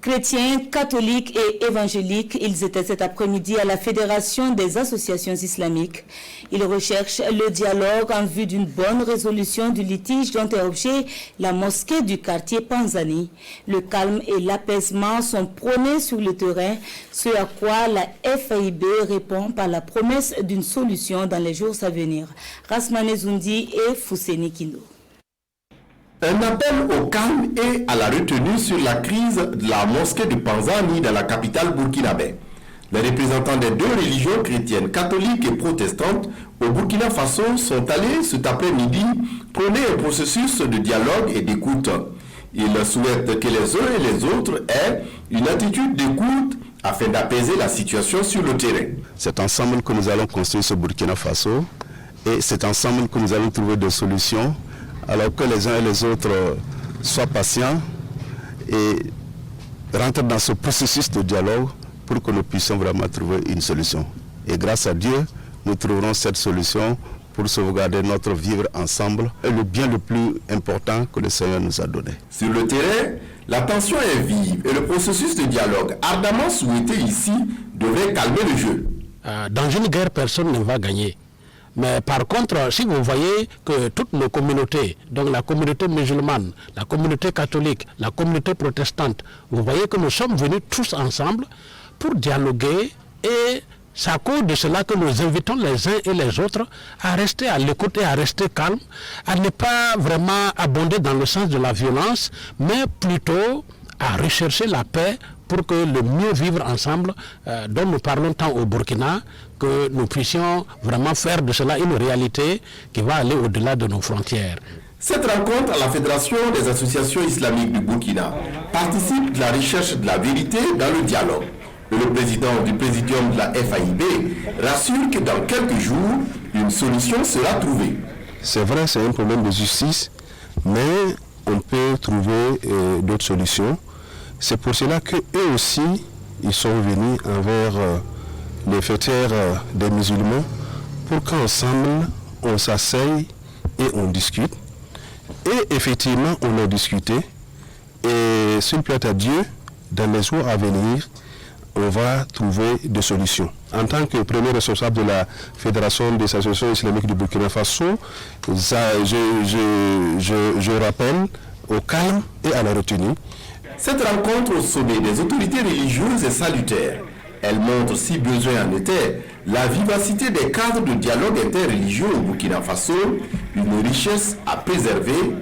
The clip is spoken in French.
Chrétiens, catholiques et évangéliques, ils étaient cet après-midi à la Fédération des associations islamiques. Ils recherchent le dialogue en vue d'une bonne résolution du litige dont est objet la mosquée du quartier Panzani. Le calme et l'apaisement sont prônés sur le terrain, ce à quoi la FAIB répond par la promesse d'une solution dans les jours à venir. Rasmane Zoundi et Fousseni Kindo. Un appel au calme et à la retenue sur la crise de la mosquée de Panzani dans la capitale burkinabé. Les représentants des deux religions chrétiennes, catholiques et protestantes au Burkina Faso sont allés cet après-midi prôner un processus de dialogue et d'écoute. Ils souhaitent que les uns et les autres aient une attitude d'écoute afin d'apaiser la situation sur le terrain. C'est ensemble que nous allons construire ce Burkina Faso et c'est ensemble que nous allons trouver des solutions, alors que les uns et les autres soient patients et rentrent dans ce processus de dialogue pour que nous puissions vraiment trouver une solution. Et grâce à Dieu, nous trouverons cette solution pour sauvegarder notre vivre ensemble et le bien le plus important que le Seigneur nous a donné. Sur le terrain, la tension est vive et le processus de dialogue ardemment souhaité ici devrait calmer le jeu. Dans une guerre, personne ne va gagner. Mais par contre, si vous voyez que toutes nos communautés, donc la communauté musulmane, la communauté catholique, la communauté protestante, vous voyez que nous sommes venus tous ensemble pour dialoguer et c'est à cause de cela que nous invitons les uns et les autres à rester à l'écoute et à rester calmes, à ne pas vraiment abonder dans le sens de la violence, mais plutôt à rechercher la paix pour que le mieux vivre ensemble, dont nous parlons tant au Burkina, que nous puissions vraiment faire de cela une réalité qui va aller au-delà de nos frontières. Cette rencontre à la Fédération des associations islamiques du Burkina participe de la recherche de la vérité dans le dialogue. Le président du présidium de la FAIB rassure que dans quelques jours, une solution sera trouvée. C'est vrai, c'est un problème de justice, mais on peut trouver d'autres solutions. C'est pour cela qu'eux aussi, ils sont venus envers les fêteurs des musulmans pour qu'ensemble, on s'asseye et on discute. Et effectivement, on a discuté. Et s'il plaît à Dieu, dans les jours à venir, on va trouver des solutions. En tant que premier responsable de la Fédération des associations islamiques du Burkina Faso, je rappelle au calme et à la retenue. Cette rencontre au sommet des autorités religieuses est salutaire. Elle montre, si besoin en était, la vivacité des cadres de dialogue interreligieux au Burkina Faso, une richesse à préserver